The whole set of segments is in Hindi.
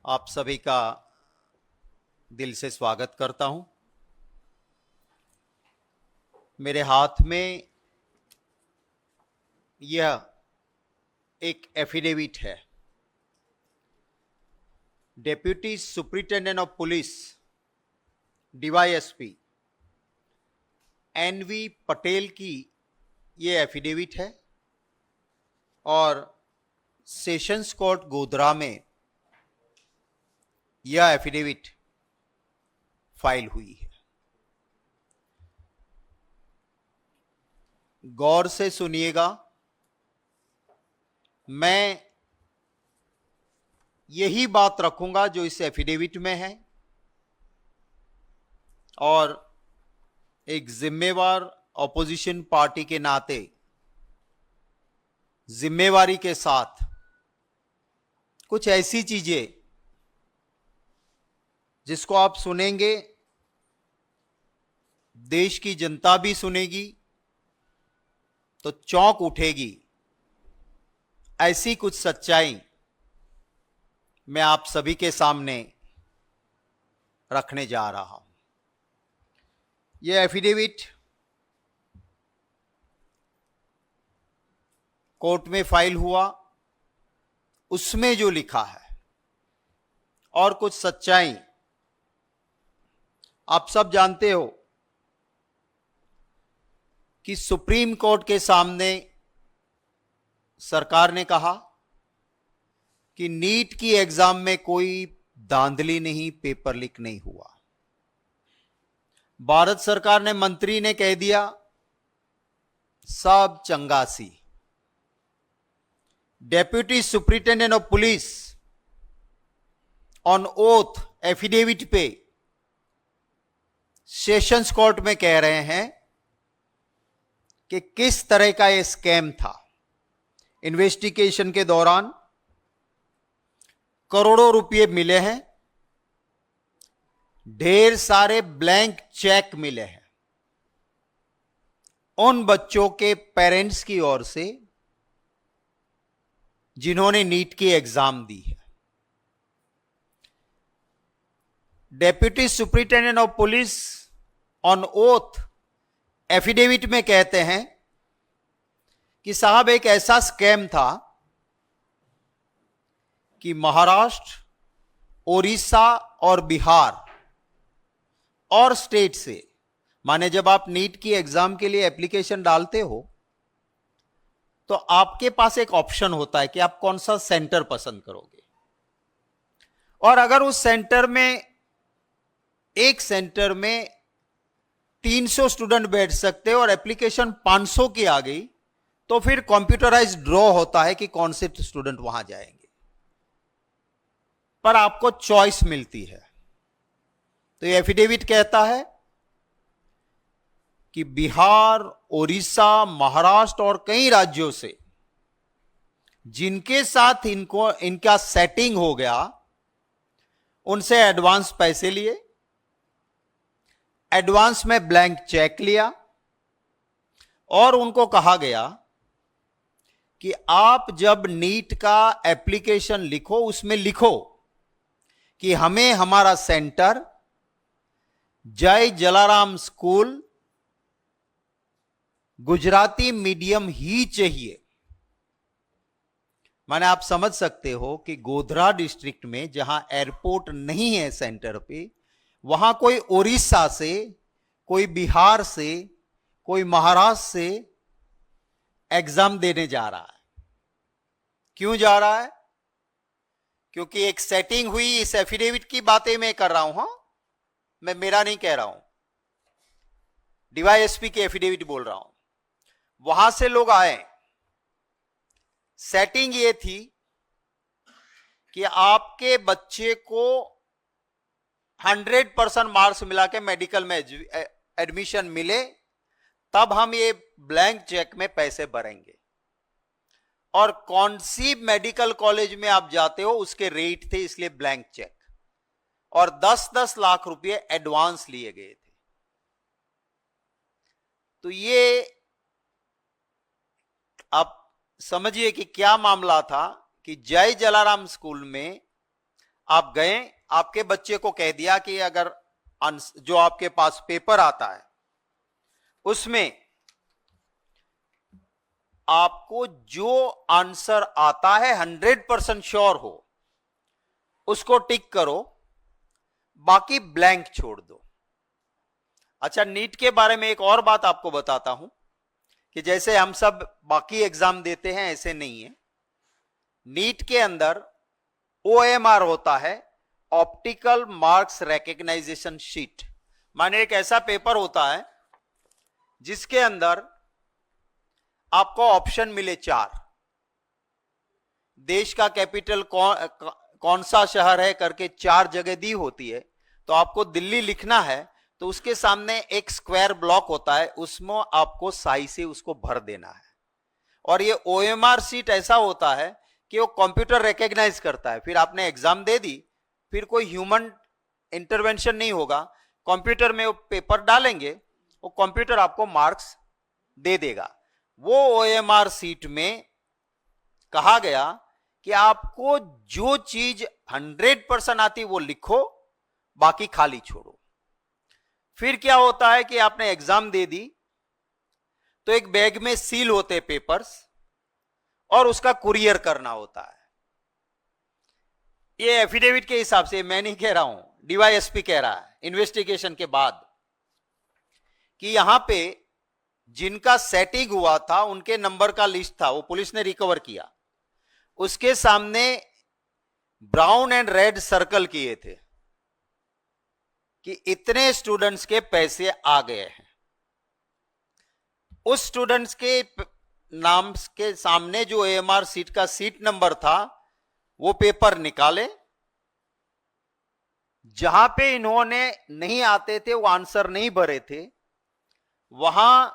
आप सभी का दिल से स्वागत करता हूं। मेरे हाथ में यह एक एफिडेविट है। Deputy superintendent of police DYSP NV Patel की यह एफिडेविट है और सेशंस कोर्ट गोधरा में यह एफिडेविट फाइल हुई है। गौर से सुनिएगा। मैं यही बात रखूंगा जो इस एफिडेविट में है और एक जिम्मेवार ऑपोजिशन पार्टी के नाते जिम्मेवारी के साथ कुछ ऐसी चीजें जिसको आप सुनेंगे, देश की जनता भी सुनेगी तो चौंक उठेगी। ऐसी कुछ सच्चाई मैं आप सभी के सामने रखने जा रहा हूं। यह एफिडेविट कोर्ट में फाइल हुआ, उसमें जो लिखा है और कुछ सच्चाई आप सब जानते हो कि सुप्रीम कोर्ट के सामने सरकार ने कहा कि नीट की एग्जाम में कोई धांधली नहीं, पेपर लीक नहीं हुआ। भारत सरकार ने, मंत्री ने कह दिया सब चंगासी। Deputy superintendent of police on oath affidavit पे सेशंस कोर्ट में कह रहे हैं कि किस तरह का यह स्कैम था। इन्वेस्टिगेशन के दौरान करोड़ों रुपए मिले हैं, ढेर सारे ब्लैंक चेक मिले हैं उन बच्चों के पेरेंट्स की ओर से जिन्होंने नीट की एग्जाम दी है। Deputy superintendent of police on oath affidavit में कहते हैं कि साहब एक ऐसा स्कैम था कि महाराष्ट्र, ओडिशा और बिहार और स्टेट से, माने जब आप नीट की एग्जाम के लिए एप्लीकेशन डालते हो तो आपके पास एक ऑप्शन होता है कि आप कौन सा सेंटर पसंद करोगे। और अगर उस सेंटर में, एक सेंटर में 300 स्टूडेंट बैठ सकते और एप्लीकेशन 500 की आ गई तो फिर कंप्यूटराइज ड्रॉ होता है कि कौन से स्टूडेंट वहां जाएंगे। पर आपको चॉइस मिलती है। तो ये एफिडेविट कहता है कि बिहार, ओडिशा, महाराष्ट्र और कई राज्यों से जिनके साथ इनका सेटिंग हो गया, उनसे एडवांस पैसे लिए, एडवांस में ब्लैंक चेक लिया और उनको कहा गया कि आप जब नीट का एप्लीकेशन लिखो, उसमें लिखो कि हमें हमारा सेंटर जय जलाराम स्कूल गुजराती मीडियम ही चाहिए। माने आप समझ सकते हो कि गोधरा डिस्ट्रिक्ट में जहां एयरपोर्ट नहीं है सेंटर पे, वहां कोई ओडिशा से, कोई बिहार से, कोई महाराष्ट्र से एग्जाम देने जा रहा है। क्यों जा रहा है? क्योंकि एक सेटिंग हुई। इस एफिडेविट की बातें मैं कर रहा हूं, हां, मैं मेरा नहीं कह रहा हूं, डीवाईएसपी के एफिडेविट बोल रहा हूं। वहां से लोग आए। सेटिंग ये थी कि आपके बच्चे को 100% मार्क्स मिला के मेडिकल में एडमिशन मिले, तब हम ये ब्लैंक चेक में पैसे भरेंगे। और कौन सी मेडिकल कॉलेज में आप जाते हो उसके रेट थे, इसलिए ब्लैंक चेक। और 10-10 लाख रुपए एडवांस लिए गए थे। तो ये आप समझिए कि क्या मामला था कि जय जलाराम स्कूल में आप गए, आपके बच्चे को कह दिया कि अगर जो आपके पास पेपर आता है उसमें आपको जो आंसर आता है 100% श्योर हो उसको टिक करो, बाकी ब्लैंक छोड़ दो। अच्छा, नीट के बारे में एक और बात आपको बताता हूं कि जैसे हम सब बाकी एग्जाम देते हैं ऐसे नहीं है। नीट के अंदर OMR होता है, ऑप्टिकल मार्क्स रिकग्नाइजेशन शीट, माने एक ऐसा पेपर होता है जिसके अंदर आपको ऑप्शन मिले 4, देश का कैपिटल कौन सा शहर है करके 4 जगह दी होती है, तो आपको दिल्ली लिखना है तो उसके सामने एक स्क्वायर ब्लॉक होता है, उसमें आपको साई से उसको भर देना है। और ये OMR शीट ऐसा होता है कि वो कंप्यूटर रिकॉग्नाइज करता है, फिर आपने एग्जाम दे दी, फिर कोई ह्यूमन इंटरवेंशन नहीं होगा, कंप्यूटर में वो पेपर डालेंगे, वो कंप्यूटर आपको मार्क्स दे देगा। वो OMR शीट में कहा गया कि आपको जो चीज 100% आती वो लिखो, बाकी खाली छोड़ो। फिर क्या होता है कि आपने एग्जाम दे दी तो एक बैग में सील होते पेपर्स और उसका कुरियर करना होता है। ये एफिडेविट के हिसाब से, मैं नहीं कह रहा हूं, DYSP कह रहा है इन्वेस्टिगेशन के बाद, कि यहां पे जिनका सेटिंग हुआ था उनके नंबर का लिस्ट था, वो पुलिस ने रिकवर किया। उसके सामने ब्राउन एंड रेड सर्कल किए थे कि इतने स्टूडेंट्स के पैसे आ गए हैं। उस स्टूडेंट्स के नाम के सामने जो AMR सीट का सीट नंबर था वो पेपर निकाले, जहां पे इन्होंने नहीं आते थे, वो आंसर नहीं भरे थे, वहां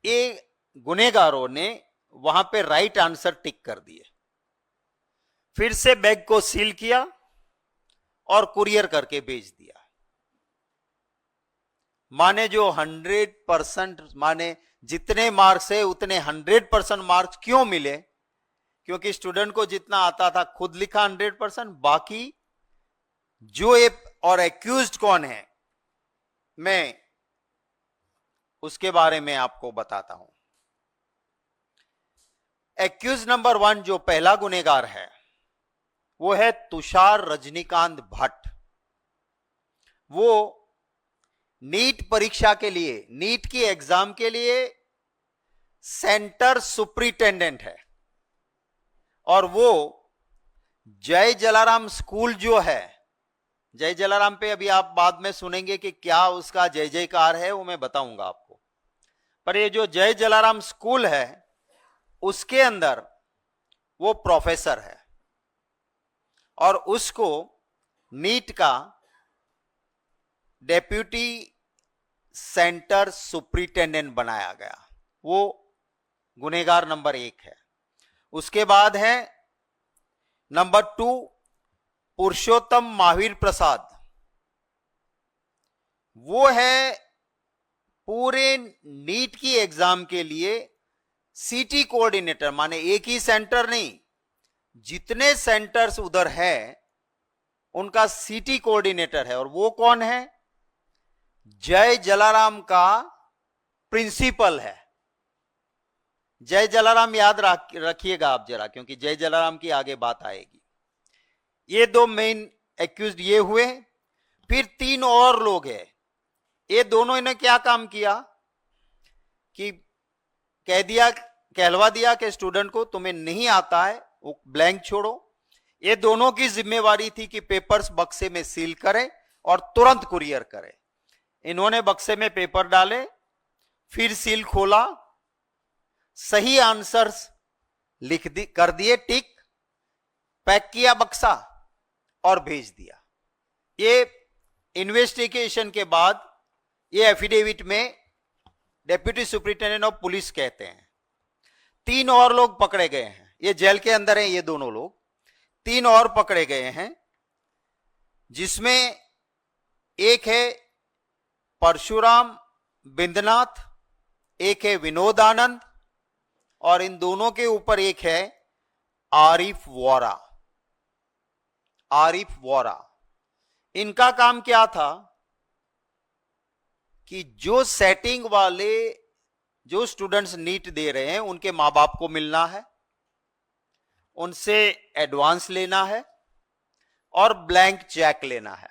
ये गुनेगारों ने वहां पे राइट आंसर टिक कर दिए। फिर से बैग को सील किया और कुरियर करके भेज दिया। माने जो 100%, माने जितने मार्क्स है उतने 100% मार्क्स क्यों मिले? क्योंकि स्टूडेंट को जितना आता था खुद लिखा 100%, बाकी जो और एक्यूज्ड कौन है मैं उसके बारे में आपको बताता हूं। एक्यूज नंबर 1 जो पहला गुनेगार है वो है तुषार रजनीकांत भट्ट। वो नीट परीक्षा के लिए, नीट की एग्जाम के लिए सेंटर सुपरिटेंडेंट है, और वो जय जलाराम स्कूल जो है, जय जलाराम पे अभी आप बाद में सुनेंगे कि क्या उसका जय जयकार है, वो मैं बताऊंगा आपको। पर ये जो जय जलाराम स्कूल है उसके अंदर वो प्रोफेसर है, और उसको नीट का डेप्यूटी सेंटर सुपरिटेंडेंट बनाया गया। वो गुनेगार नंबर 1 है। उसके बाद है नंबर 2 पुरुषोत्तम महावीर प्रसाद। वो है पूरे नीट की एग्जाम के लिए सिटी कोऑर्डिनेटर, माने एक ही सेंटर नहीं, जितने सेंटर्स उधर है उनका सिटी कोऑर्डिनेटर है। और वो कौन है? जय जलाराम का प्रिंसिपल है। जय जलाराम याद रखिएगा आप जरा, क्योंकि जय जलाराम की आगे बात आएगी। ये 2 मेन एक्यूज्ड ये हुए। फिर 3 और लोग हैं। ये दोनों ने क्या काम किया कि कहलवा दिया कि स्टूडेंट को तुम्हें नहीं आता है वो ब्लैंक छोड़ो। ये दोनों की जिम्मेवारी थी कि पेपर्स बक्से में सील करें और तुरंत कुरियर करें। इन्होंने बक्से में पेपर डाले, फिर सील खोला, सही आंसर्स कर दिए टिक, पैक किया बक्सा और भेज दिया। ये इन्वेस्टिगेशन के बाद ये एफिडेविट में डेप्यूटी सुपरिटेंडेंट ऑफ पुलिस कहते हैं। 3 और लोग पकड़े गए हैं। ये जेल के अंदर हैं ये दोनों लोग। 3 और पकड़े गए हैं, जिसमें एक है परशुराम बिंदनाथ, एक है विनोद आनंद, और इन दोनों के ऊपर एक है आरिफ वोरा। आरिफ वोरा, इनका काम क्या था कि जो सेटिंग वाले जो स्टूडेंट्स नीट दे रहे हैं उनके मां बाप को मिलना है, उनसे एडवांस लेना है और ब्लैंक चेक लेना है,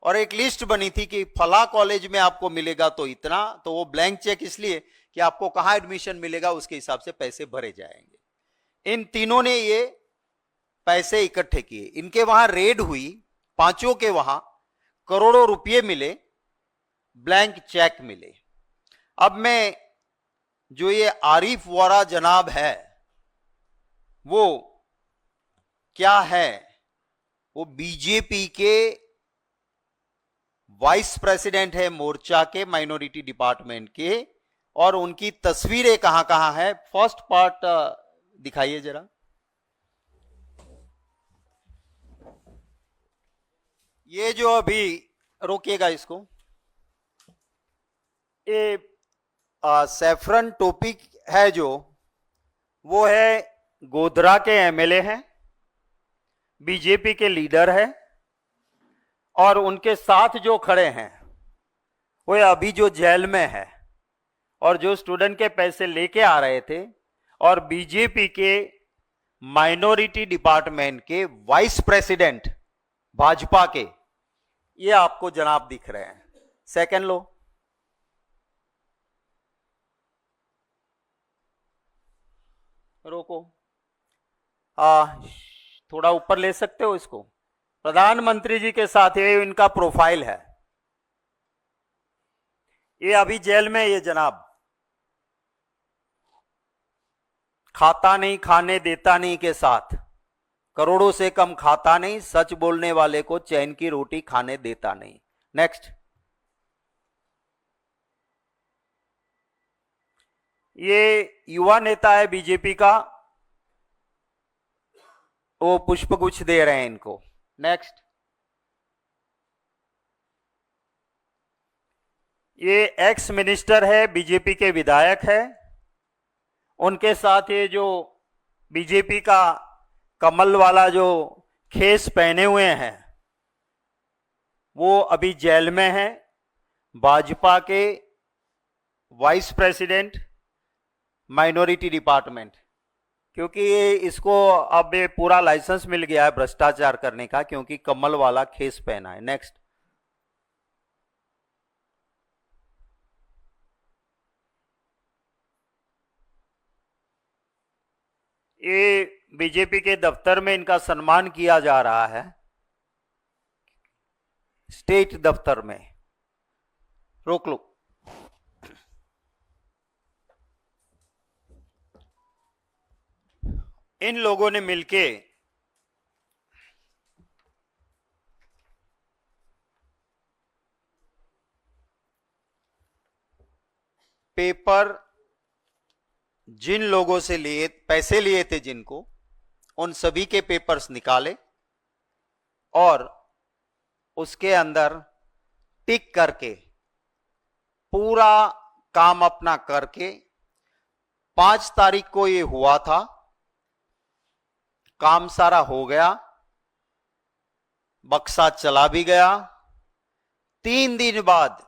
और एक लिस्ट बनी थी कि फला कॉलेज में आपको मिलेगा तो इतना, तो वो ब्लैंक चेक इसलिए कि आपको कहां एडमिशन मिलेगा उसके हिसाब से पैसे भरे जाएंगे। इन तीनों ने ये पैसे इकट्ठे किए, इनके वहां रेड हुई, पांचों के वहां करोड़ों रुपए मिले, ब्लैंक चेक मिले। अब मैं जो ये आरिफ वोरा जनाब है वो क्या है, वो बीजेपी के वाइस प्रेसिडेंट है मोर्चा के माइनॉरिटी डिपार्टमेंट के, और उनकी तस्वीरें कहां कहां है, फर्स्ट पार्ट दिखाइए जरा। ये जो अभी रोकिएगा इसको, ये सैफरन टोपी है जो, वो है गोधरा के एमएलए हैं, बीजेपी के लीडर है, और उनके साथ जो खड़े हैं वो अभी जो जेल में है और जो स्टूडेंट के पैसे लेके आ रहे थे, और बीजेपी के माइनॉरिटी डिपार्टमेंट के वाइस प्रेसिडेंट भाजपा के, ये आपको जनाब दिख रहे हैं। सेकंड लो, रोको, थोड़ा ऊपर ले सकते हो इसको। प्रधानमंत्री जी के साथ ये इनका प्रोफाइल है, ये अभी जेल में, ये जनाब खाता नहीं खाने देता नहीं के साथ, करोड़ों से कम खाता नहीं, सच बोलने वाले को चैन की रोटी खाने देता नहीं। नेक्स्ट, ये युवा नेता है बीजेपी का, वो पुष्पगुच्छ दे रहे हैं इनको। नेक्स्ट, ये एक्स मिनिस्टर है, बीजेपी के विधायक है, उनके साथ ये जो बीजेपी का कमल वाला जो खेस पहने हुए हैं वो अभी जेल में है, भाजपा के वाइस प्रेसिडेंट माइनॉरिटी डिपार्टमेंट, क्योंकि ये इसको अब ये पूरा लाइसेंस मिल गया है भ्रष्टाचार करने का, क्योंकि कमल वाला खेस पहना है। नेक्स्ट, ये बीजेपी के दफ्तर में इनका सम्मान किया जा रहा है, स्टेट दफ्तर में। रोक लो, इन लोगों ने मिलके पेपर जिन लोगों से लिए पैसे लिए थे जिनको, उन सभी के पेपर्स निकाले और उसके अंदर टिक करके पूरा काम अपना करके 5 तारीख को ये हुआ था, काम सारा हो गया, बक्सा चला भी गया। 3 दिन बाद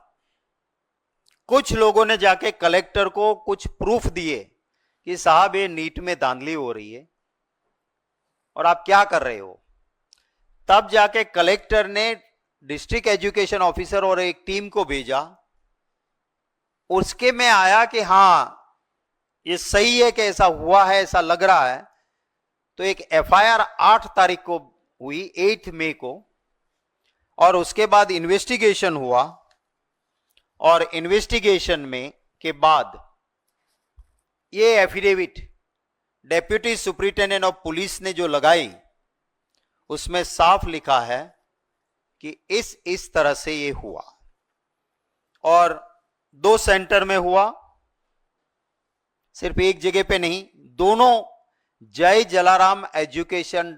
कुछ लोगों ने जाके कलेक्टर को कुछ प्रूफ दिए कि साहब ये नीट में धांधली हो रही है और आप क्या कर रहे हो। तब जाके कलेक्टर ने डिस्ट्रिक्ट एजुकेशन ऑफिसर और एक टीम को भेजा, उसके में आया कि हां ये सही है कि ऐसा हुआ है, ऐसा लग रहा है। तो एक एफआईआर 8 तारीख को हुई, 8 मई को, और उसके बाद इन्वेस्टिगेशन हुआ, और इन्वेस्टिगेशन में के बाद ये affidavit deputy superintendent of police ने जो लगाई उसमें साफ लिखा है कि इस तरह से ये हुआ, और 2 सेंटर में हुआ, सिर्फ एक जगह पे नहीं, दोनों जय जलाराम एजुकेशन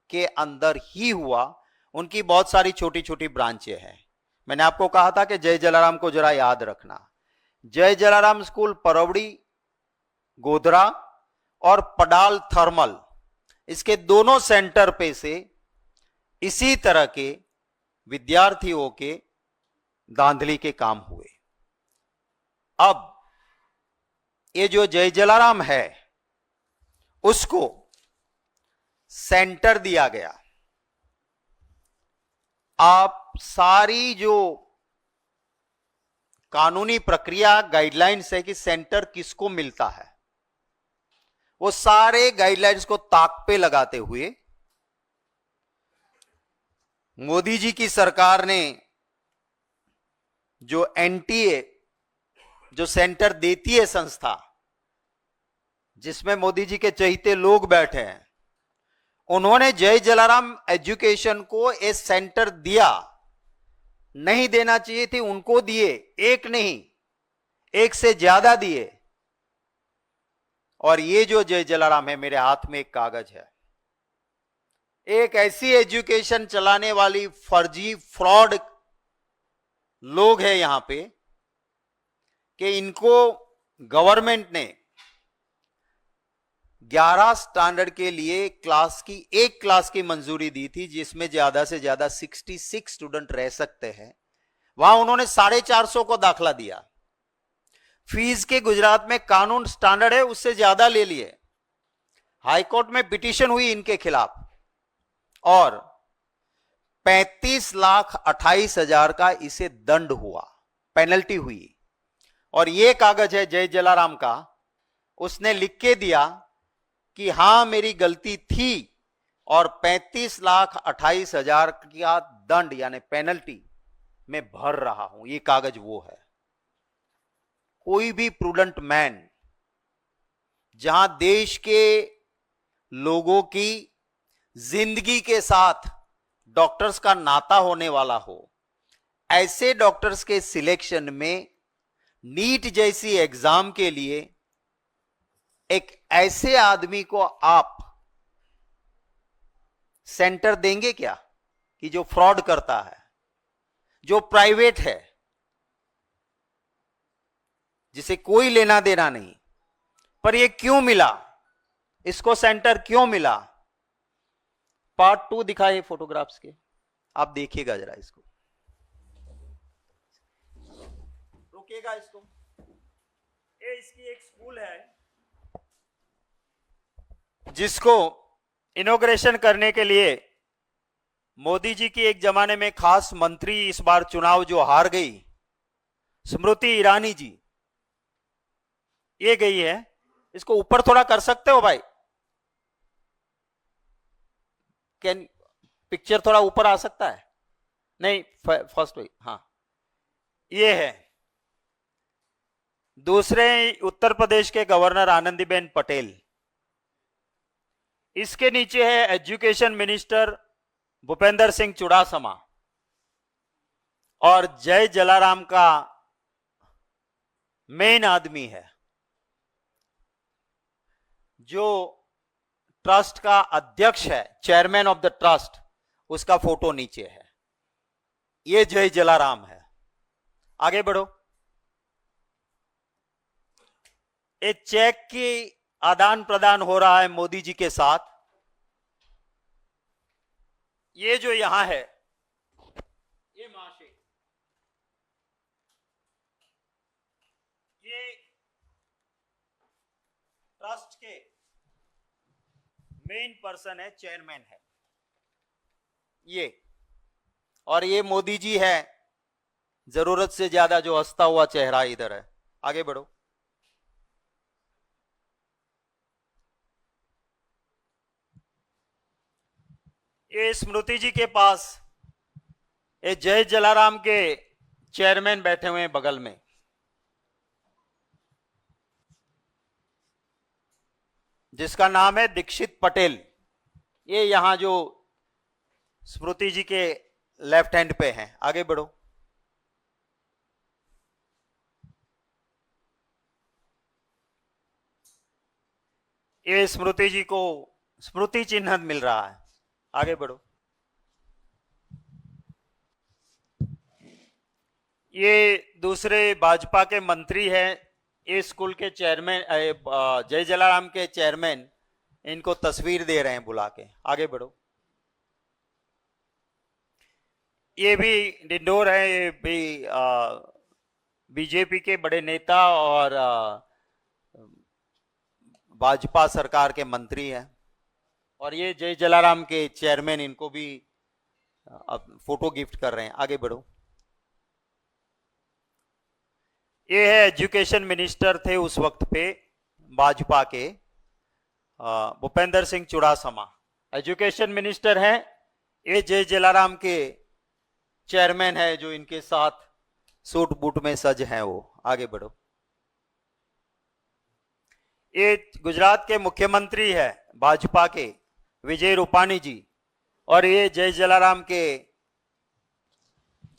के अंदर ही हुआ। उनकी बहुत सारी छोटी छोटी ब्रांचें हैं। मैंने आपको कहा था कि जय जलाराम को जरा याद रखना। जय जलाराम स्कूल परवड़ी, गोधरा और पडाल थर्मल, इसके दोनों सेंटर पे से इसी तरह के विद्यार्थियों के धांधली के काम हुए। अब ये जो जय जलाराम है उसको सेंटर दिया गया। आप सारी जो कानूनी प्रक्रिया गाइडलाइंस है कि सेंटर किसको मिलता है, वो सारे गाइडलाइंस को ताक पे लगाते हुए मोदी जी की सरकार ने जो एनटीए, जो सेंटर देती है संस्था, जिसमें मोदी जी के चहेते लोग बैठे हैं, उन्होंने जय जलाराम एजुकेशन को एक सेंटर दिया। नहीं देना चाहिए थी, उनको दिए, एक नहीं एक से ज्यादा दिए। और ये जो जय जलाराम है, मेरे हाथ में एक कागज है, एक ऐसी एजुकेशन चलाने वाली फर्जी फ्रॉड लोग हैं यहां पे कि इनको गवर्नमेंट ने 11 स्टैंडर्ड के लिए एक क्लास की मंजूरी दी थी, जिसमें ज्यादा से ज्यादा 66 स्टूडेंट रह सकते हैं। वहां उन्होंने 450 को दाखला दिया। फीस के गुजरात में कानून स्टैंडर्ड है, उससे ज्यादा ले लिए। हाईकोर्ट में पिटीशन हुई इनके खिलाफ और 35,28,000 का इसे दंड हुआ, पेनल्टी हुई। और यह कागज है जय जलाराम का, उसने लिख के दिया कि हां मेरी गलती थी और 35,28,000 का दंड यानी पेनल्टी मैं भर रहा हूं। यह कागज वो है। कोई भी प्रूडेंट मैन, जहां देश के लोगों की जिंदगी के साथ डॉक्टर्स का नाता होने वाला हो, ऐसे डॉक्टर्स के सिलेक्शन में नीट जैसी एग्जाम के लिए एक ऐसे आदमी को आप सेंटर देंगे क्या कि जो फ्रॉड करता है, जो प्राइवेट है, जिसे कोई लेना देना नहीं। पर ये क्यों मिला, इसको सेंटर क्यों मिला? पार्ट 2 दिखाए फोटोग्राफ्स के, आप देखिएगा जरा इसको, रुकिएगा इसको। ये इसकी एक स्कूल है जिसको इनॉग्रेशन करने के लिए मोदी जी की एक जमाने में खास मंत्री, इस बार चुनाव जो हार गई, स्मृति ईरानी जी, ये गई है। इसको ऊपर थोड़ा कर सकते हो भाई? कैन पिक्चर थोड़ा ऊपर आ सकता है? नहीं, फर्स्ट वही, हाँ ये है। दूसरे उत्तर प्रदेश के गवर्नर आनंदीबेन पटेल। इसके नीचे है एजुकेशन मिनिस्टर भूपेंद्र सिंह चुड़ासमा। और जय जलाराम का मेन आदमी है, जो ट्रस्ट का अध्यक्ष है, चेयरमैन ऑफ द ट्रस्ट, उसका फोटो नीचे है। ये जय जलाराम है। आगे बढ़ो। एक चेक की आदान प्रदान हो रहा है मोदी जी के साथ। ये जो यहां है, ये महाशय, ये ट्रस्ट के मेन पर्सन है, चेयरमैन है ये। और ये मोदी जी है, जरूरत से ज्यादा जो हंसता हुआ चेहरा इधर है। आगे बढ़ो। ये स्मृति जी के पास ये जय जलाराम के चेयरमैन बैठे हुए हैं बगल में। जिसका नाम है दीक्षित पटेल। ये यहां जो स्मृति जी के लेफ्ट हैंड पे हैं। आगे बढ़ो। ये स्मृति जी को स्मृति चिन्ह मिल रहा है। आगे बढ़ो। ये दूसरे भाजपा के मंत्री हैं, ये स्कूल के चेयरमैन, जय जलाराम के चेयरमैन इनको तस्वीर दे रहे हैं बुला के। आगे बढ़ो। ये भी डिंडोर है, ये भी बीजेपी के बड़े नेता और भाजपा सरकार के मंत्री हैं, और ये जय जलाराम के चेयरमैन इनको भी फोटो गिफ्ट कर रहे हैं। आगे बढ़ो। ये है एजुकेशन मिनिस्टर थे उस वक्त पे भाजपा के, भूपेंद्र सिंह चुड़ासमा एजुकेशन मिनिस्टर हैं। ये जय जलाराम के चेयरमैन है जो इनके साथ सूट बूट में सज हैं वो। आगे बढ़ो। ये गुजरात के मुख्यमंत्री है भाजपा के, विजय रूपाणी जी, और ये जय जलाराम के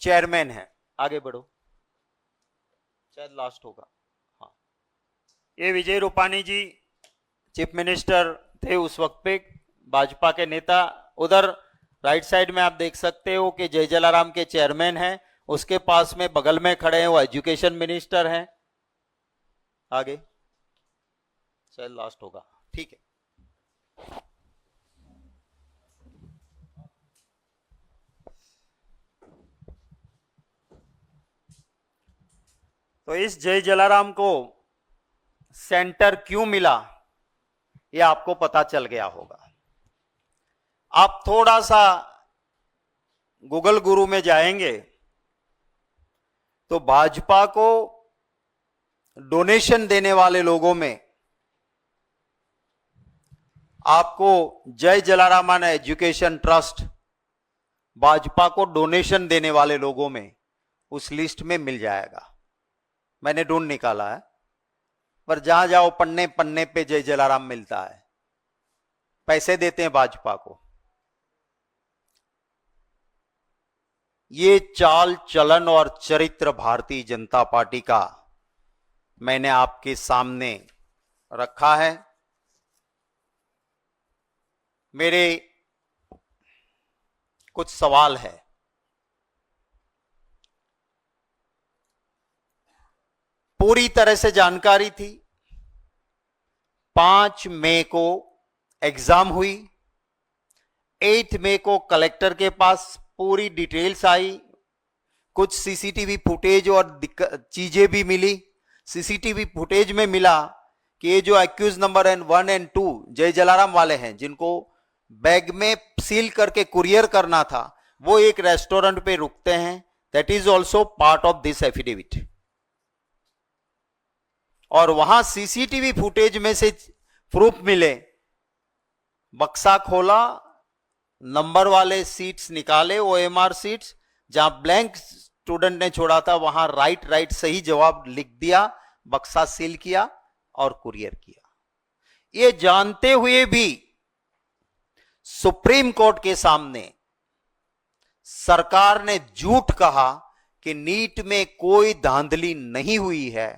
चेयरमैन है। आगे बढ़ो, शायद लास्ट होगा। हाँ, ये विजय रूपाणी जी चीफ मिनिस्टर थे उस वक्त पे, भाजपा के नेता। उधर राइट साइड में आप देख सकते हो कि जय जलाराम के चेयरमैन हैं, उसके पास में बगल में खड़े हैं वो एजुकेशन मिनिस्टर हैं। आगे, शायद लास्ट होगा, ठीक है। तो इस जय जलाराम को सेंटर क्यों मिला ये आपको पता चल गया होगा। आप थोड़ा सा गूगल गुरु में जाएंगे तो भाजपा को डोनेशन देने वाले लोगों में आपको जय जलारामन एजुकेशन ट्रस्ट भाजपा को डोनेशन देने वाले लोगों में उस लिस्ट में मिल जाएगा। मैंने ढूंढ निकाला है, पर जहां जाओ पन्ने पन्ने पे जय जलाराम मिलता है। पैसे देते हैं भाजपा को। ये चाल चलन और चरित्र भारतीय जनता पार्टी का मैंने आपके सामने रखा है। मेरे कुछ सवाल है। पूरी तरह से जानकारी थी। 5 मई को एग्जाम हुई, 8 मई को कलेक्टर के पास पूरी डिटेल्स आई, कुछ सीसीटीवी फुटेज और चीजें भी मिली। सीसीटीवी फुटेज में मिला कि ये जो एक्यूज नंबर 1 और 2 जय जलाराम वाले हैं, जिनको बैग में सील करके कुरियर करना था, वो एक रेस्टोरेंट पे रुकते हैं। That is also part of this affidavit. और वहां सीसीटीवी फुटेज में से प्रूफ मिले, बक्सा खोला, नंबर वाले सीट्स निकाले, ओएमआर सीट्स, जहां ब्लैंक स्टूडेंट ने छोड़ा था वहां राइट सही जवाब लिख दिया, बक्सा सील किया और कुरियर किया। ये जानते हुए भी सुप्रीम कोर्ट के सामने सरकार ने झूठ कहा कि नीट में कोई धांधली नहीं हुई है।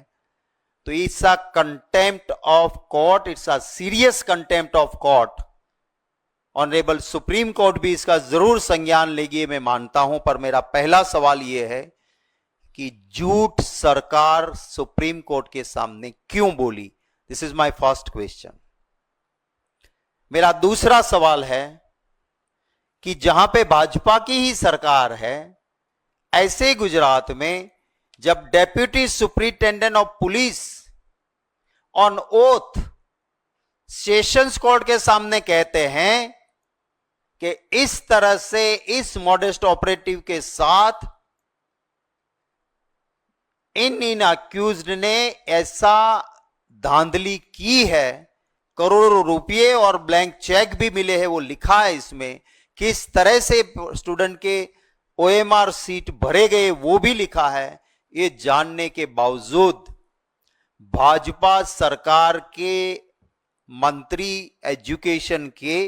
तो it's a contempt of court, it's a serious contempt of court. Honourable supreme court भी इसका जरूर संज्ञान लेगी, मैं मानता हूं। पर मेरा पहला सवाल यह है कि झूठ सरकार सुप्रीम कोर्ट के सामने क्यों बोली? This is my first question. मेरा दूसरा सवाल है कि जहां पे भाजपा की ही सरकार है, ऐसे गुजरात में जब deputy superintendent of police on oath sessions court के सामने कहते हैं कि इस तरह से इस मॉडेस्ट ऑपरेटिव के साथ इन अक्यूज्ड ने ऐसा धांधली की है, करोड़ों रुपए और ब्लैंक चेक भी मिले हैं, वो लिखा है इसमें, किस तरह से स्टूडेंट के ओएमआर सीट भरे गए वो भी लिखा है। ये जानने के बावजूद भाजपा सरकार के मंत्री एजुकेशन के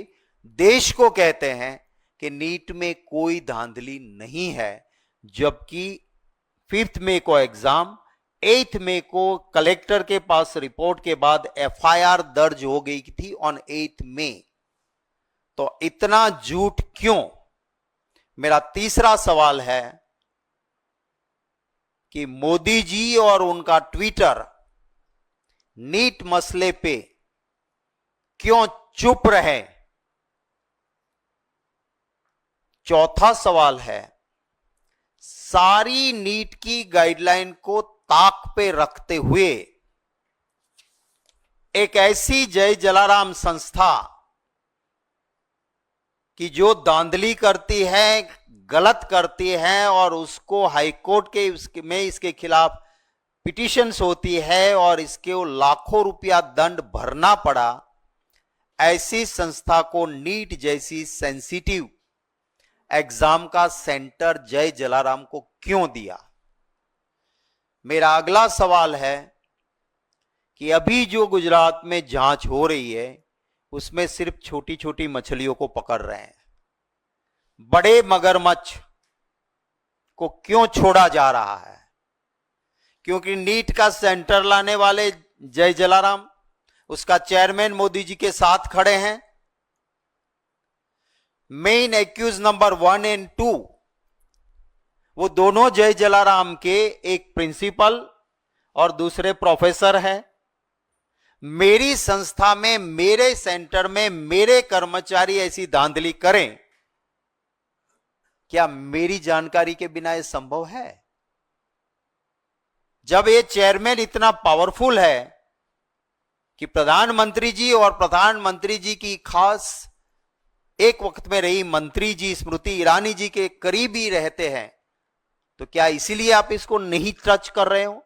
देश को कहते हैं कि नीट में कोई धांधली नहीं है, जबकि 5 मई को एग्जाम, 8 मई को कलेक्टर के पास रिपोर्ट के बाद एफआईआर दर्ज हो गई थी ऑन 8 मई। तो इतना झूठ क्यों? मेरा तीसरा सवाल है कि मोदी जी और उनका ट्विटर नीट मसले पे क्यों चुप रहे? चौथा सवाल है सारी नीट की गाइडलाइन को ताक पे रखते हुए एक ऐसी जय जलाराम संस्था कि जो धांधली करती है, गलत करती है और उसको हाईकोर्ट के में इसके खिलाफ पिटीशंस होती है और इसके वो लाखों रुपया दंड भरना पड़ा, ऐसी संस्था को नीट जैसी सेंसिटिव एग्जाम का सेंटर जय जलाराम को क्यों दिया? मेरा अगला सवाल है कि अभी जो गुजरात में जांच हो रही है उसमें सिर्फ छोटी छोटी मछलियों को पकड़ रहे हैं, बड़े मगरमच्छ को क्यों छोड़ा जा रहा है? क्योंकि नीट का सेंटर लाने वाले जय जलाराम, उसका चेयरमैन मोदी जी के साथ खड़े हैं। मेन एक्यूज नंबर 1 और 2 वो दोनों जय जलाराम के, एक प्रिंसिपल और दूसरे प्रोफेसर हैं। मेरी संस्था में, मेरे सेंटर में मेरे कर्मचारी ऐसी धांधली करें, क्या मेरी जानकारी के बिना यह संभव है? जब ये चेयरमैन इतना पावरफुल है कि प्रधानमंत्री जी और प्रधानमंत्री जी की खास एक वक्त में रही मंत्री जी स्मृति ईरानी जी के करीब ही रहते हैं, तो क्या इसीलिए आप इसको नहीं टच कर रहे हो?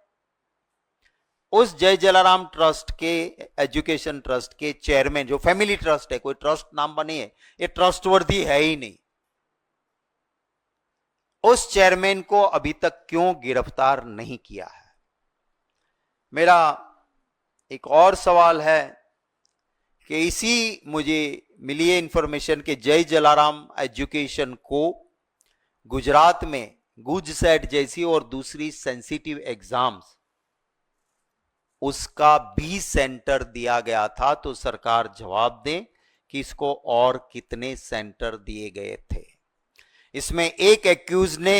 उस जय जलाराम ट्रस्ट के, एजुकेशन ट्रस्ट के चेयरमैन, जो फैमिली ट्रस्ट है, कोई ट्रस्ट नाम बनी है, ये ट्रस्टवर्दी है ही नहीं, उस चेयरमैन को अभी तक क्यों गिरफ्तार नहीं किया है? मेरा एक और सवाल है कि इसी मुझे मिली है इंफॉर्मेशन के जय जलाराम एजुकेशन को गुजरात में गुजसेट जैसी और दूसरी सेंसिटिव एग्जाम्स, उसका भी सेंटर दिया गया था। तो सरकार जवाब दे कि इसको और कितने सेंटर दिए गए थे। इसमें एक एक्यूज ने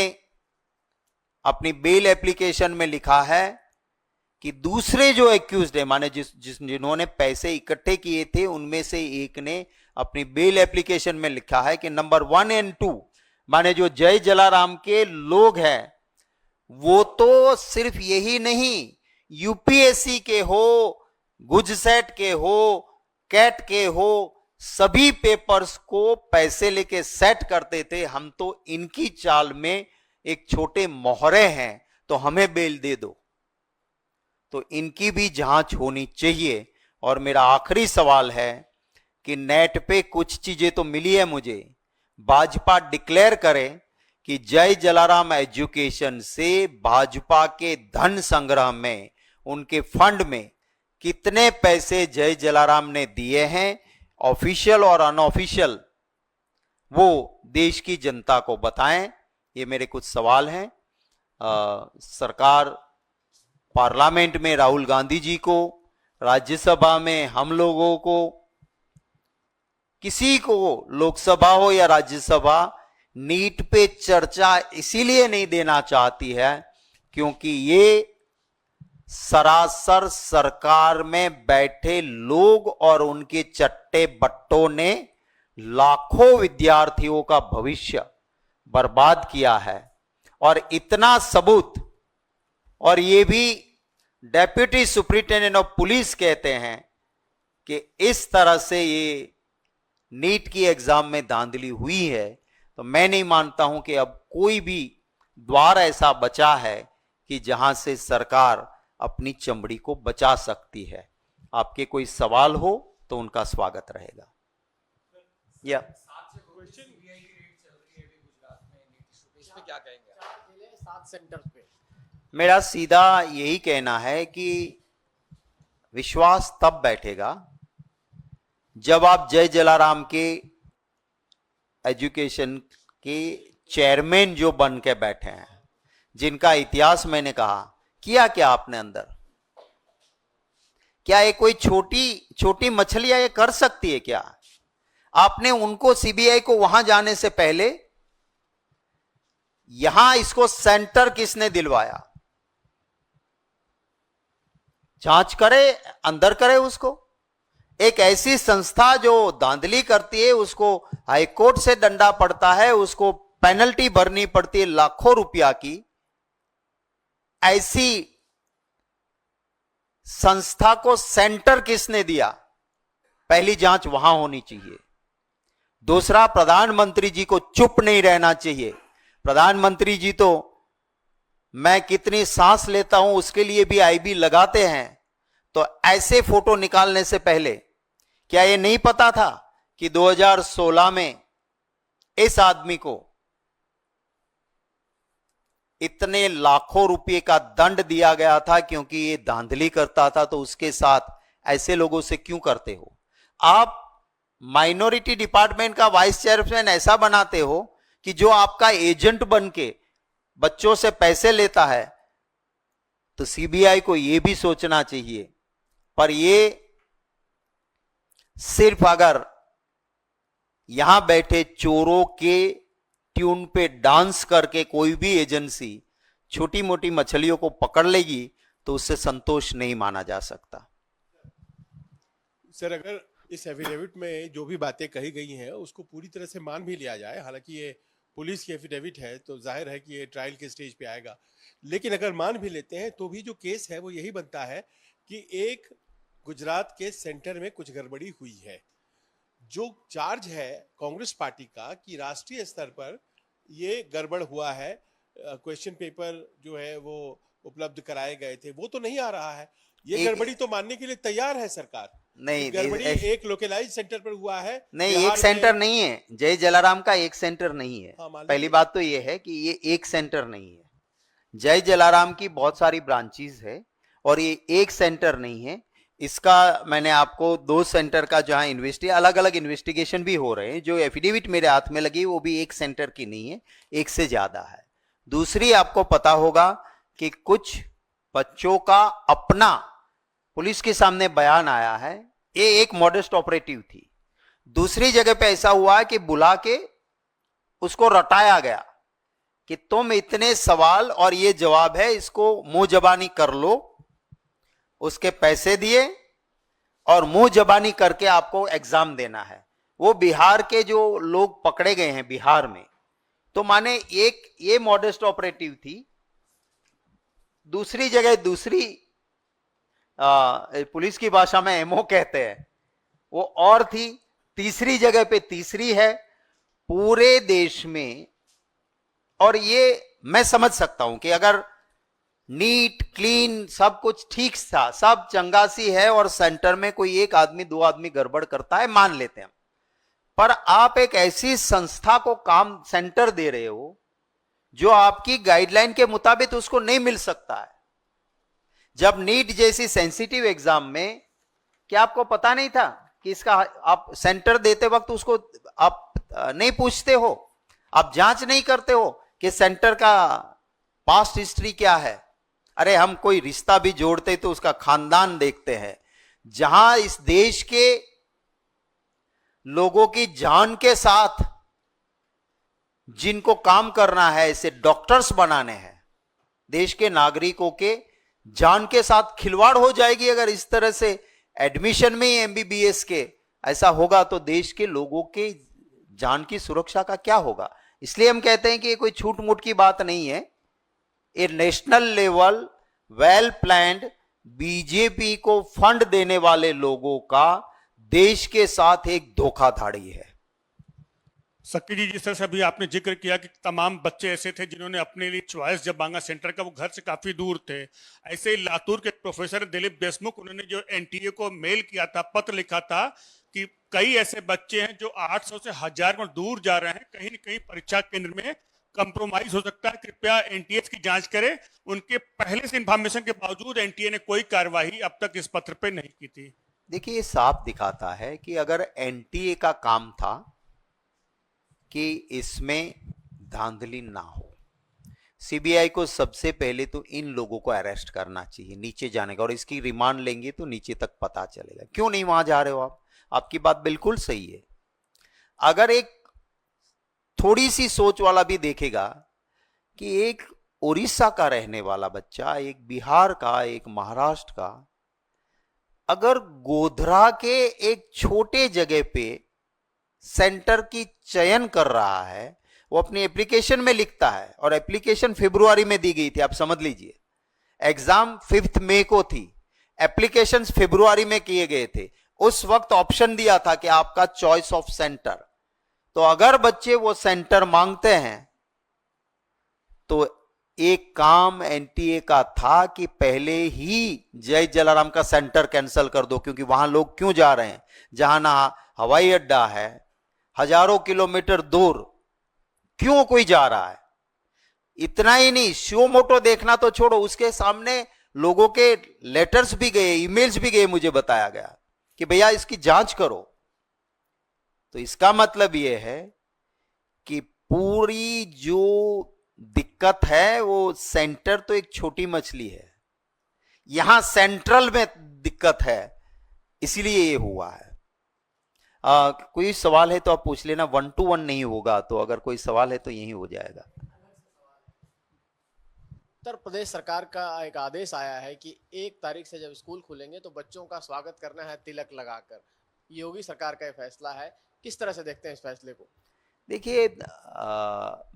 अपनी बेल एप्लीकेशन में लिखा है कि दूसरे जो एक्यूज्ड है, माने जिन्होंने पैसे इकट्ठे किए थे, उनमें से एक ने अपनी बेल एप्लीकेशन में लिखा है कि नंबर 1 और 2, माने जो जय जलाराम के लोग हैं, वो तो सिर्फ यही नहीं, यूपीएससी के हो, गुजसेट के हो, कैट के हो, सभी पेपर्स को पैसे लेके सेट करते थे। हम तो इनकी चाल में एक छोटे मोहरे हैं, तो हमें बेल दे दो। तो इनकी भी जांच होनी चाहिए। और मेरा आखिरी सवाल है कि नेट पे कुछ चीजें तो मिली है मुझे, भाजपा डिक्लेयर करे कि जय जलाराम एजुकेशन से भाजपा के धन संग्रह में, उनके फंड में कितने पैसे जय जलाराम ने दिए हैं, ऑफिशियल और अनऑफिशियल, वो देश की जनता को बताएं। ये मेरे कुछ सवाल हैं। सरकार, पार्लियामेंट में राहुल गांधी जी को, राज्यसभा में हम लोगों को, किसी को, लोकसभा हो या राज्यसभा, नीट पे चर्चा इसीलिए नहीं देना चाहती है क्योंकि ये सरासर सरकार में बैठे लोग और उनके चट्टे बट्टों ने लाखों विद्यार्थियों का भविष्य बर्बाद किया है। और इतना सबूत, और ये भी डेप्यूटी सुप्रिंटेंडेंट ऑफ पुलिस कहते हैं कि इस तरह से ये नीट की एग्जाम में धांधली हुई है, तो मैं नहीं मानता हूं कि अब कोई भी द्वार ऐसा बचा है कि जहां से सरकार अपनी चमड़ी को बचा सकती है। आपके कोई सवाल हो तो उनका स्वागत रहेगा। या क्या कहेंगे 7 सेंटर पे? मेरा सीधा यही कहना है कि विश्वास तब बैठेगा जब आप जय जलाराम के एजुकेशन के चेयरमैन जो बन के बैठे हैं, जिनका इतिहास मैंने कहा, किया क्या आपने अंदर? क्या ये कोई छोटी मछलियां ये कर सकती है क्या? आपने उनको, सीबीआई को वहां जाने से पहले यहां इसको सेंटर किसने दिलवाया? जांच करे, अंदर करे उसको। एक ऐसी संस्था जो धांधली करती है, उसको हाईकोर्ट से डंडा पड़ता है, उसको पेनल्टी भरनी पड़ती है लाखों रुपया की, ऐसी संस्था को सेंटर किसने दिया? पहली जांच वहां होनी चाहिए। दूसरा, प्रधानमंत्री जी को चुप नहीं रहना चाहिए। प्रधानमंत्री जी तो मैं कितनी सांस लेता हूं उसके लिए भी आईबी लगाते हैं, तो ऐसे फोटो निकालने से पहले क्या यह नहीं पता था कि 2016 में इस आदमी को इतने लाखों रुपए का दंड दिया गया था क्योंकि ये धांधली करता था? तो उसके साथ ऐसे लोगों से क्यों करते हो? आप माइनॉरिटी डिपार्टमेंट का वाइस चेयरमैन ऐसा बनाते हो कि जो आपका एजेंट बन के बच्चों से पैसे लेता है, तो सीबीआई को यह भी सोचना चाहिए। पर यह सिर्फ अगर यहां बैठे चोरों के ट्यून पे डांस करके कोई भी एजेंसी छोटी मोटी मछलियों को पकड़ लेगी तो उससे संतोष नहीं माना जा सकता। सर, अगर इस एफिडेविट में जो भी बातें कही गई हैं उसको पूरी तरह से मान भी लिया जाए, हालांकि ये पुलिस की एफिडेविट है तो जाहिर है कि ये ट्रायल के स्टेज पे आएगा, लेकिन अगर मान भी लेते हैं तो भी जो केस है वो यही बनता है कि एक गुजरात के सेंटर में कुछ गड़बड़ी हुई है। जो चार्ज है कांग्रेस पार्टी का कि राष्ट्रीय स्तर पर ये गड़बड़ हुआ है, क्वेश्चन पेपर जो है वो उपलब्ध कराए गए थे, वो तो नहीं आ रहा है। ये गड़बड़ी तो मानने के लिए तैयार है सरकार। नहीं, गड़बड़ी एक लोकलाइज सेंटर पर हुआ है। नहीं, एक सेंटर नहीं है। जय जलाराम का एक सेंटर नहीं है। हाँ, पहली बात तो ये है कि ये एक सेंटर नहीं है। जय जलाराम की बहुत सारी ब्रांचेस है और ये एक सेंटर नहीं है। इसका मैंने आपको 2 सेंटर का जहां अलग अलग इन्वेस्टिगेशन भी हो रहे हैं, जो एफिडेविट मेरे हाथ में लगी वो भी एक सेंटर की नहीं है, एक से ज्यादा है। दूसरी, आपको पता होगा कि कुछ बच्चों का अपना पुलिस के सामने बयान आया है, ये एक मॉडेस्ट ऑपरेटिव थी। दूसरी जगह पे ऐसा हुआ कि बुला के उसको रटाया गया कि तुम इतने सवाल और ये जवाब है, इसको मुंह जबानी कर लो। उसके पैसे दिए और मुंह जबानी करके आपको एग्जाम देना है। वो बिहार के जो लोग पकड़े गए हैं बिहार में, तो माने एक ये मॉडेस्ट ऑपरेटिव थी। दूसरी जगह दूसरी पुलिस की भाषा में एमओ कहते हैं, वो और थी। तीसरी जगह पे तीसरी है पूरे देश में। और ये मैं समझ सकता हूं कि अगर नीट क्लीन सब कुछ ठीक था, सब चंगासी है और सेंटर में कोई एक आदमी 2 आदमी गड़बड़ करता है, मान लेते हैं। पर आप एक ऐसी संस्था को काम सेंटर दे रहे हो जो आपकी गाइडलाइन के मुताबिक उसको नहीं मिल सकता है। जब नीट जैसी सेंसिटिव एग्जाम में, क्या आपको पता नहीं था कि इसका आप सेंटर देते वक्त उसको आप नहीं पूछते हो, आप जांच नहीं करते हो कि सेंटर का पास्ट हिस्ट्री क्या है? अरे हम कोई रिश्ता भी जोड़ते तो उसका खानदान देखते हैं। जहां इस देश के लोगों की जान के साथ जिनको काम करना है, ऐसे डॉक्टर्स बनाने हैं, देश के नागरिकों के जान के साथ खिलवाड़ हो जाएगी अगर इस तरह से एडमिशन में ही एमबीबीएस के ऐसा होगा तो देश के लोगों के जान की सुरक्षा का क्या होगा? इसलिए हम कहते हैं कि ये कोई छूट मूट की बात नहीं है। ये national level well planned BJP को फंड देने वाले लोगों का देश के साथ एक धोखाधड़ी है। सक्की जी, जिस तरह से अभी आपने जिक्र किया कि तमाम बच्चे ऐसे थे जिन्होंने अपने लिए चॉइस जब मांगा सेंटर का, वो घर से काफी दूर थे। ऐसे ही लातूर के प्रोफेसर दिलीप देशमुख, उन्होंने जो एनटीए को मेल किया था, पत्र लिखा था कि कई ऐसे बच्चे हैं जो 800 से 1000 में दूर जा रहे हैं, कहीं न कहीं परीक्षा केंद्र में कंप्रोमाइज हो सकता है, कृपया एनटीए की जांच करें। उनके पहले से इंफॉर्मेशन के बावजूद एनटीए ने कोई कार्रवाई अब तक इस पत्र पे नहीं की थी। देखिए, ये साफ दिखाता है कि अगर एनटीए का काम था कि इसमें धांधली ना हो, सीबीआई को सबसे पहले तो इन लोगों को अरेस्ट करना चाहिए, नीचे जाने का, और इसकी रिमांड लेंगे तो नीचे तक पता चलेगा। क्यों नहीं वहां जा रहे हो आप? आपकी बात बिल्कुल सही है। अगर एक थोड़ी सी सोच वाला भी देखेगा कि एक उड़ीसा का रहने वाला बच्चा, एक बिहार का, एक महाराष्ट्र का, अगर गोधरा के एक छोटे जगह पे सेंटर की चयन कर रहा है, वो अपनी एप्लीकेशन में लिखता है, और एप्लीकेशन फरवरी में दी गई थी, आप समझ लीजिए। एग्जाम 5 मई को थी, एप्लीकेशन फरवरी में किए गए थे। उस वक्त ऑप्शन दिया था कि आपका चॉइस ऑफ सेंटर। तो अगर बच्चे वो सेंटर मांगते हैं तो एक काम एनटीए का था कि पहले ही जय जलाराम का सेंटर कैंसिल कर दो, क्योंकि वहां लोग क्यों जा रहे हैं जहां ना हवाई अड्डा है, हजारों किलोमीटर दूर क्यों कोई जा रहा है। इतना ही नहीं, शो मोटो देखना तो छोड़ो, उसके सामने लोगों के लेटर्स भी गए, ईमेल्स भी गए, मुझे बताया गया कि भैया इसकी जांच करो। तो इसका मतलब यह है कि पूरी जो दिक्कत है वो सेंटर तो एक छोटी मछली है, यहां सेंट्रल में दिक्कत है, इसलिए ये हुआ है। कोई सवाल है तो आप पूछ लेना, 1 to 1 नहीं होगा, तो अगर कोई सवाल है तो यही हो जाएगा। उत्तर प्रदेश सरकार का एक आदेश आया है कि 1 तारीख से जब स्कूल खुलेंगे तो बच्चों का स्वागत करना है तिलक लगाकर। योगी सरकार का यह फैसला है, किस तरह से देखते हैं इस फैसले को? देखिए,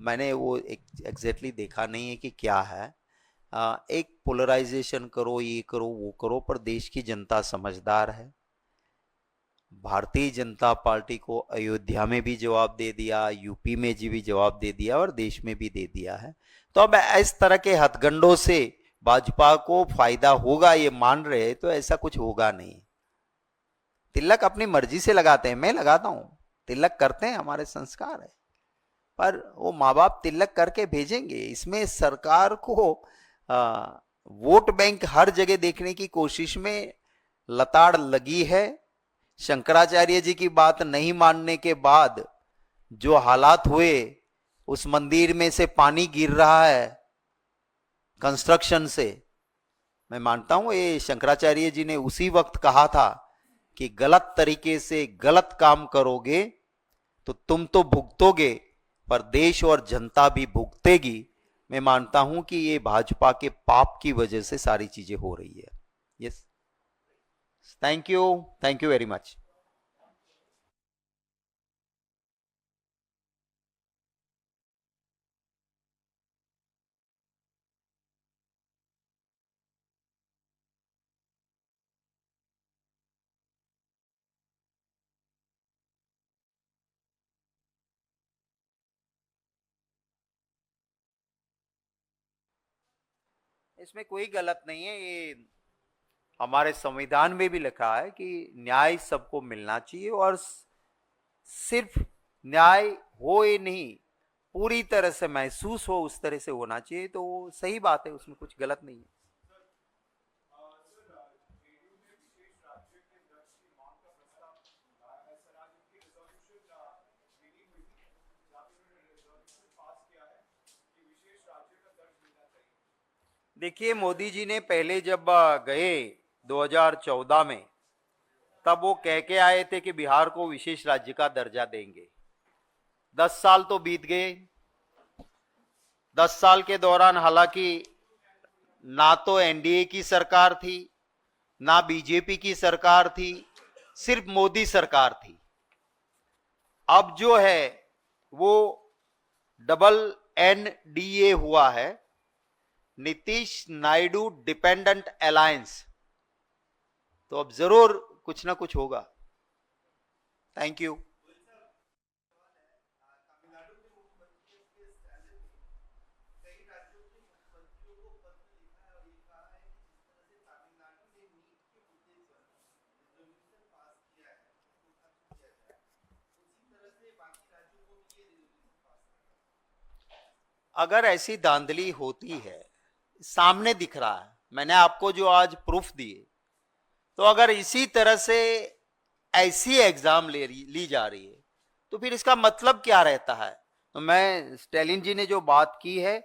मैंने वो एग्जैक्टली देखा नहीं है कि क्या है। एक पोलराइजेशन करो, ये करो, वो करो, पर देश की जनता समझदार है। भारतीय जनता पार्टी को अयोध्या में भी जवाब दे दिया, यूपी में जी भी जवाब दे दिया, और देश में भी दे दिया है। तो अब इस तरह के हथगंडों से भाजपा को फायदा होगा ये मान रहे, तो ऐसा कुछ होगा नहीं। तिलक अपनी मर्जी से लगाते हैं, मैं लगाता हूं, तिलक करते हैं, हमारे संस्कार है, पर वो माँ बाप तिलक करके भेजेंगे। इसमें सरकार को वोट बैंक हर जगह देखने की कोशिश में लताड़ लगी है। शंकराचार्य जी की बात नहीं मानने के बाद जो हालात हुए, उस मंदिर में से पानी गिर रहा है कंस्ट्रक्शन से, मैं मानता हूं ये शंकराचार्य जी ने उसी वक्त कहा था कि गलत तरीके से गलत काम करोगे तो तुम तो भुगतोगे, पर देश और जनता भी भुगतेगी। मैं मानता हूं कि ये भाजपा के पाप की वजह से सारी चीजें हो रही है। Yes, thank you very much. इसमें कोई गलत नहीं है, ये हमारे संविधान में भी लिखा है कि न्याय सबको मिलना चाहिए, और सिर्फ न्याय हो ये नहीं, पूरी तरह से महसूस हो, उस तरह से होना चाहिए। तो वो सही बात है, उसमें कुछ गलत नहीं है। देखिए, मोदी जी ने पहले जब गए 2014 में, तब वो कह के आए थे कि बिहार को विशेष राज्य का दर्जा देंगे। 10 साल तो बीत गए। 10 साल के दौरान हालांकि ना तो एनडीए की सरकार थी, ना बीजेपी की सरकार थी, सिर्फ मोदी सरकार थी। अब जो है वो डबल एनडीए हुआ है, नीतीश नायडू डिपेंडेंट अलायंस। तो अब जरूर कुछ ना कुछ होगा। Thank you. अगर ऐसी धांधली होती है, सामने दिख रहा है, मैंने आपको जो आज प्रूफ दिए, तो अगर इसी तरह से ऐसी एग्जाम ली जा रही है तो फिर इसका मतलब क्या रहता है? तो मैं, स्टैलिन जी ने जो बात की है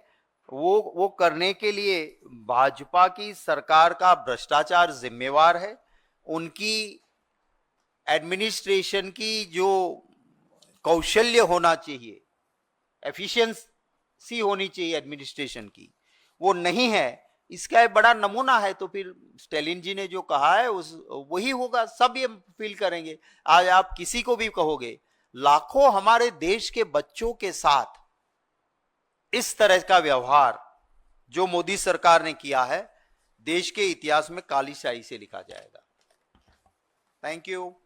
वो करने के लिए भाजपा की सरकार का भ्रष्टाचार जिम्मेवार है। उनकी एडमिनिस्ट्रेशन की जो कौशल्य होना चाहिए, एफिशिएंसी होनी चाहिए एडमिनिस्ट्रेशन की, वो नहीं है। इसका एक बड़ा नमूना है। तो फिर स्टैलिन जी ने जो कहा है उस वही होगा, सब ये फील करेंगे। आज आप किसी को भी कहोगे, लाखों हमारे देश के बच्चों के साथ इस तरह का व्यवहार जो मोदी सरकार ने किया है, देश के इतिहास में काली स्याही से लिखा जाएगा। Thank you.